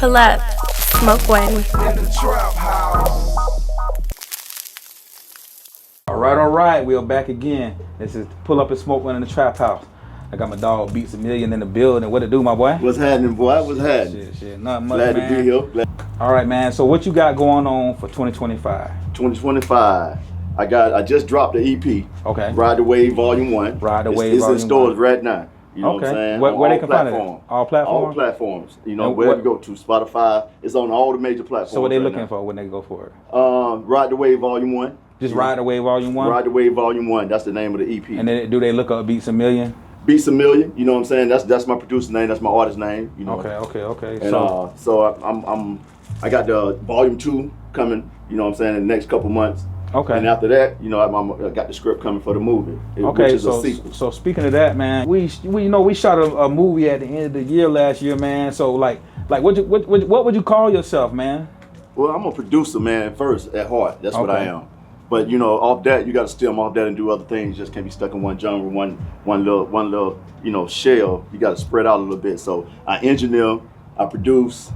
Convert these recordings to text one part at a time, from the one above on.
Pull up, smoke one. All right, we are back again. This is Pull Up and Smoke One in the Trap House. I got my dog Beats a Million in the building. What it do, my boy? What's happening, boy? What's happening? Shit, nothing much, Glad man. to be here. All right, man. So what you got going on for 2025? 2025. I just dropped the EP. Okay. Ride the Wave Volume 1. Ride the Wave It's Volume in stores 1. right now. You know what I'm saying? Where they can find it? platforms. All platforms? All platforms. You know, And wherever what- you go to, Spotify. It's on all the major platforms. So what they right looking now. for when they go for it? Ride the Wave Volume 1. Just Ride the Wave Volume 1? Ride the Wave Volume 1. That's the name of the EP. And then do they look up Beats a Million? Beats a Million. You know what I'm saying? That's my producer name. That's my artist name. You know. Okay. And so I got the Volume 2 coming. You know what I'm saying? In the next couple months. Okay. And after that, you know, I got the script coming for the movie, which is a sequel. So speaking of that, man, we shot a movie at the end of the year last year, man. So like what would you call yourself, man? Well, I'm a producer, man, first at heart. That's what I am. But you know, off that, you got to stem off that and do other things. You just can't be stuck in one genre, one little, you know, shell. You got to spread out a little bit. So I engineer, I produce,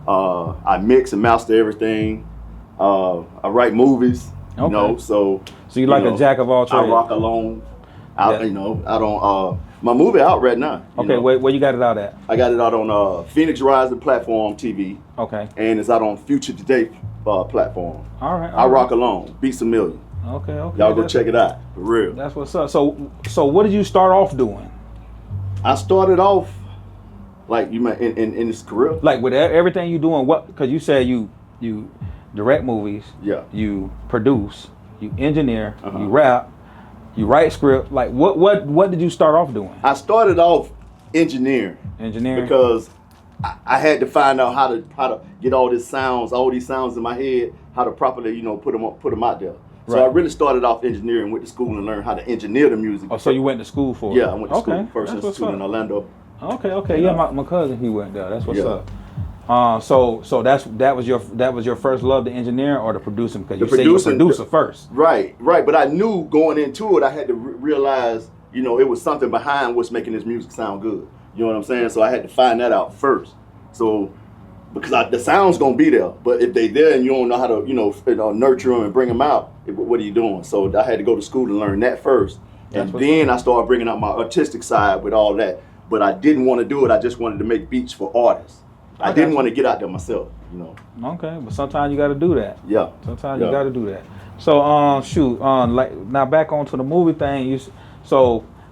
I mix and master everything. I write movies. You know, so you like a jack of all trades. I rock alone. You know, out on my movie out right now. Okay, where you got it out at? I got it out on Phoenix Rising platform TV. Okay. And it's out on Future Today platform. All right. I rock alone. Beats a Million. Okay. Y'all go check it out. For real. That's what's up. So what did you start off doing? I started off like you meant in this career. Like with everything you doing, what? Because you said you direct movies. Yeah. You produce. You engineer. You rap. You write script. Like what did you start off doing? I started off engineering. Because I had to find out how to get all these sounds in my head, how to properly, you know, put them out there. So I really started off engineering, went to school and learned how to engineer the music. Oh, so you went to school for it? Yeah, I went to school, First Institute in Orlando. Okay. Yeah, my cousin, he went there. That's what's up. So that was your first love, the engineering or the producing? Because you said you were a producer first. Right. But I knew going into it, I had to realize, you know, it was something behind what's making this music sound good. You know what I'm saying? So I had to find that out first. So because the sound's gonna be there, but if they there and you don't know how to, you know, nurture them and bring them out, what are you doing? So I had to go to school to learn that first, and then I started bringing out my artistic side with all that. But I didn't want to do it. I just wanted to make beats for artists. I didn't want to get out there myself, you know. Okay, but sometimes you got to do that. Yeah. Sometimes you got to do that. So like now back onto the movie thing.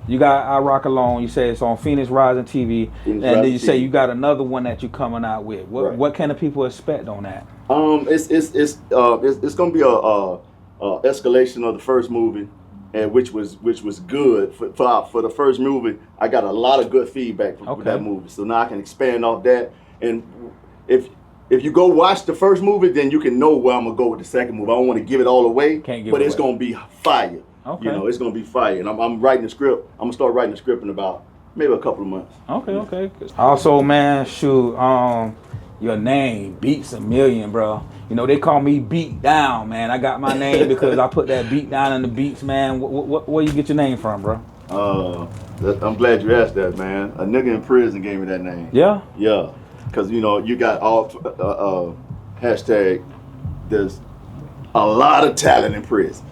You got I Rock Alone. You say it's on Phoenix Rising TV, and then you say you got another one that you coming out with. What can the people expect on that? It's gonna be a escalation of the first movie, and which was good for the first movie. I got a lot of good feedback from that movie, so now I can expand off that. And if you go watch the first movie, then you can know where I'm gonna go with the second movie. I don't want to give it all away, but it's gonna be fire. Okay. You know, it's gonna be fire, and I'm writing the script. I'm gonna start writing the script in about maybe a couple of months. Okay. Also, man, your name Beats a Million, bro. You know they call me Beat Down, man. I got my name because I put that beat down in the beats, man. Where you get your name from, bro? I'm glad you asked that, man. A nigga in prison gave me that name. Yeah. Yeah, because you know you got all hashtag. There's a lot of talent in prison.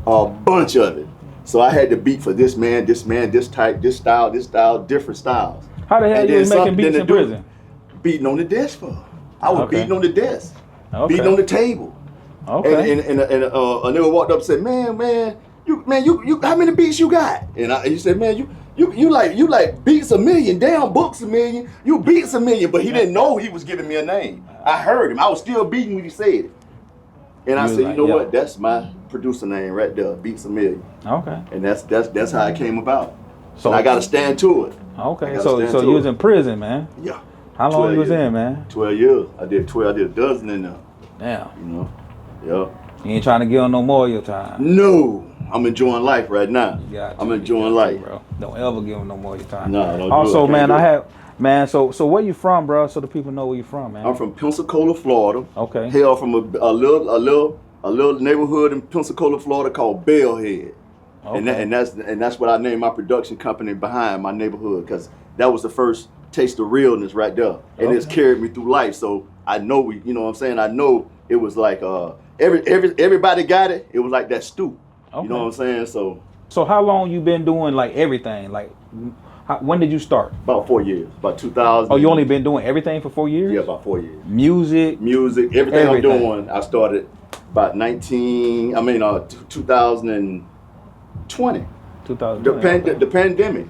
A bunch of it. So I had to beat for this man, this type, this style, different styles. How the hell you was making beats in prison? Beating on the desk for. I was beating on the desk. Beating on the table. Okay. And a nigga walked up and said, man, you how many beats you got? And he said, man, you like Beats a Million, damn Books a Million, you Beats a Million, but he didn't know he was giving me a name. I heard him. I was still beating when he said it. And I said, you know what? That's my producer name right there, Beats a Million. Okay. And that's how it came about. So and I got to stand to it. Okay. So you was in prison, man. Yeah. How long you was in, man? 12 years. I did a dozen in there. Damn. You know. Yeah. You ain't trying to give them no more of your time. No. I'm enjoying life right now. I'm enjoying life, bro. Don't ever give them no more of your time. No. Don't also, do it. man, so where you from, bro? So the people know where you from, man. I'm from Pensacola, Florida. Okay. Hail from a little neighborhood in Pensacola, Florida called BELLHEAD. Okay. And that's what I named my production company behind my neighborhood, because that was the first taste the realness right there, and it's carried me through life. So I know you know what I'm saying. I know it was like everybody got it. It was like that stew. Okay. You know what I'm saying. So how long you been doing like everything? Like when did you start? About 4 years. About 2000. Oh, you only been doing everything for 4 years? Yeah, about 4 years. Music, everything I'm doing. I started about 2020. 2020. The pandemic.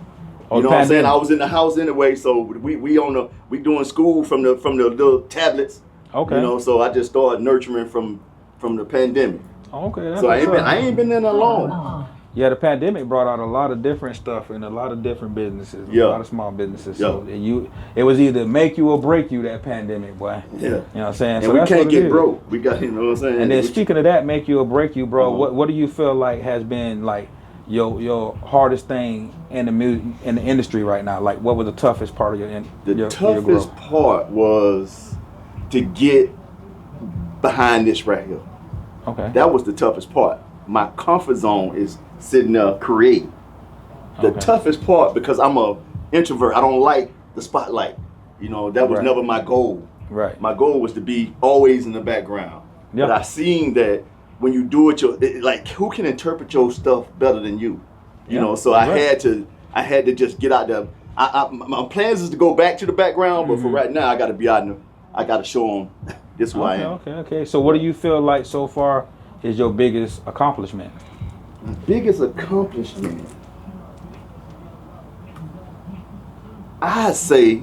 You know what I'm saying? I was in the house anyway, so we doing school from the little tablets. Okay. You know, so I just started nurturing from the pandemic. Okay. So I ain't been in that long. Yeah, the pandemic brought out a lot of different stuff in a lot of different businesses, a lot of small businesses. So it was either make you or break you, that pandemic, boy. Yeah. You know what I'm saying? And so we can't get broke. We got, you know what I'm saying? And then speaking of that, make you or break you, bro, what do you feel like has been like your hardest thing in the music in the industry right now? Like, what was the toughest part of your toughest part was to get behind this right here. Okay. That was the toughest part. My comfort zone is sitting there creating. The toughest part, because I'm a introvert, I don't like the spotlight. You know, that was never my goal. Right. My goal was to be always in the background. Yep. But I seen that when you do it, like, who can interpret your stuff better than you? You know, so I had to just get out there. My plans is to go back to the background, but for right now, I got to be out there. I got to show them this who I am. Okay. So what do you feel like so far is your biggest accomplishment? My biggest accomplishment, I say,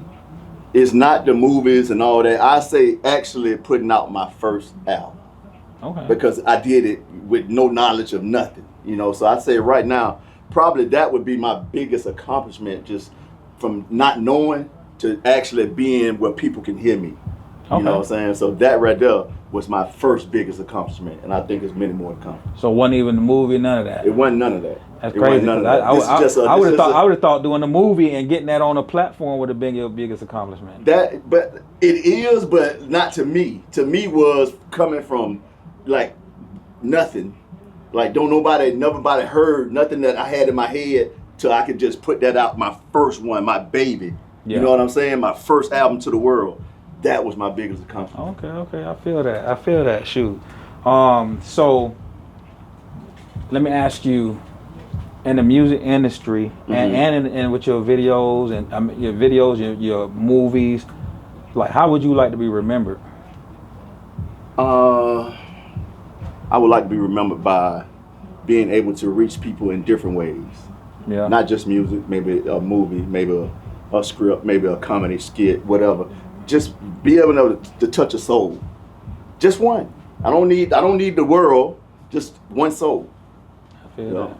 is not the movies and all that. I say actually putting out my first album. Okay. Because I did it with no knowledge of nothing, you know. So I say right now, probably that would be my biggest accomplishment, just from not knowing to actually being where people can hear me. You know what I'm saying? So that right there was my first biggest accomplishment, and I think there's many more to come. So it wasn't even the movie, none of that? It wasn't none of that. That's crazy. I would have thought doing the movie and getting that on a platform would have been your biggest accomplishment. But it is, but not to me. To me was coming from like nothing. Like nobody heard nothing that I had in my head till I could just put that out, my first one, my baby. Yeah. You know what I'm saying? My first album to the world. That was my biggest accomplishment. Okay, I feel that. Shoot. So let me ask you, in the music industry and with your videos and your movies, like, how would you like to be remembered? I would like to be remembered by being able to reach people in different ways. Yeah. Not just music, maybe a movie, maybe a script, maybe a comedy skit, whatever. Just be able to touch a soul. Just one. I don't need the world, just one soul. I feel that.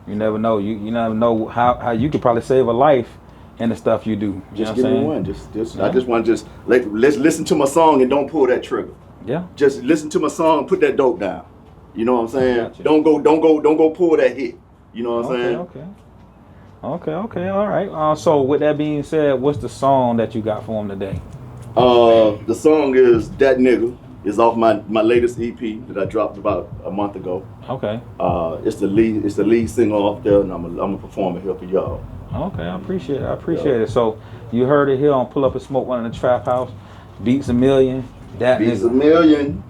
You never know. You never know how you could probably save a life in the stuff you do. Just give me one. I just want to let's listen to my song and don't pull that trigger. Yeah. Just listen to my song, put that dope down. You know what I'm saying? Don't go pull that hit. You know what I'm saying? Okay, all right. So with that being said, what's the song that you got for him today? The song is That Nigga. It's off my latest EP that I dropped about a month ago. Okay. It's the lead singer off there, and I'm a performer here for y'all. Okay, I appreciate it. So you heard it here on Pull Up and Smoke One in the Trap House. Beats a Million. That Beats a Million.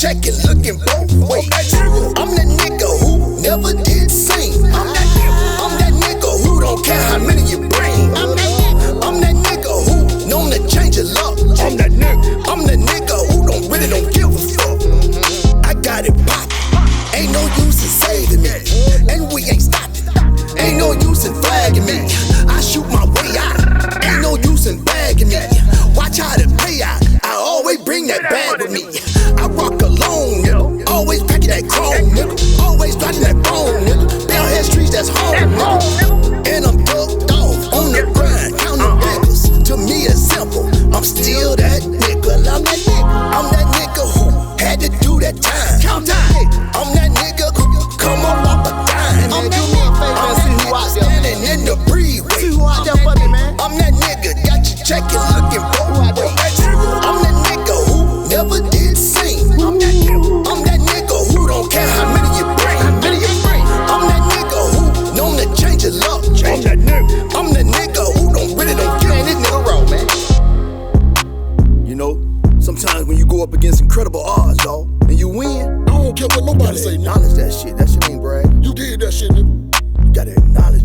Checking, looking both ways. did sing. I'm that nigga who don't care how many you bring. I'm that nigga who known to change your luck. I'm that nigga. I'm the nigga who really don't give a fuck. I got it poppin'. Ain't no use in saving me, and we ain't stopping. Ain't no use in flagging me. I shoot my way out. Ain't no use in bagging me. Watch how the play out. I always bring that bag with me. I rock alone, nigga. Always packing that chrome, nigga. Always dodging that bone, nigga. Bellhead streets, that's home, nigga. And I'm ducked off on the grind, counting niggas. To me, it's simple. I'm still that nigga. I'm that nigga. I'm that nigga who had to do that time. Count time. I'm that nigga who come up off a dime. I'm that nigga standing in the freeway. I'm that nigga got you checking, looking both ways. I'm that nigga who never did sing. I'm that nigga who don't care how many you bring. I'm that nigga who known to change your luck. I'm the nigga who really don't give a this nigga raw, man. You know, sometimes when you go up against incredible odds, dawg, and you win, I don't care what nobody say, nigga. Acknowledge that shit. That shit ain't brag. You did that shit, nigga. You gotta acknowledge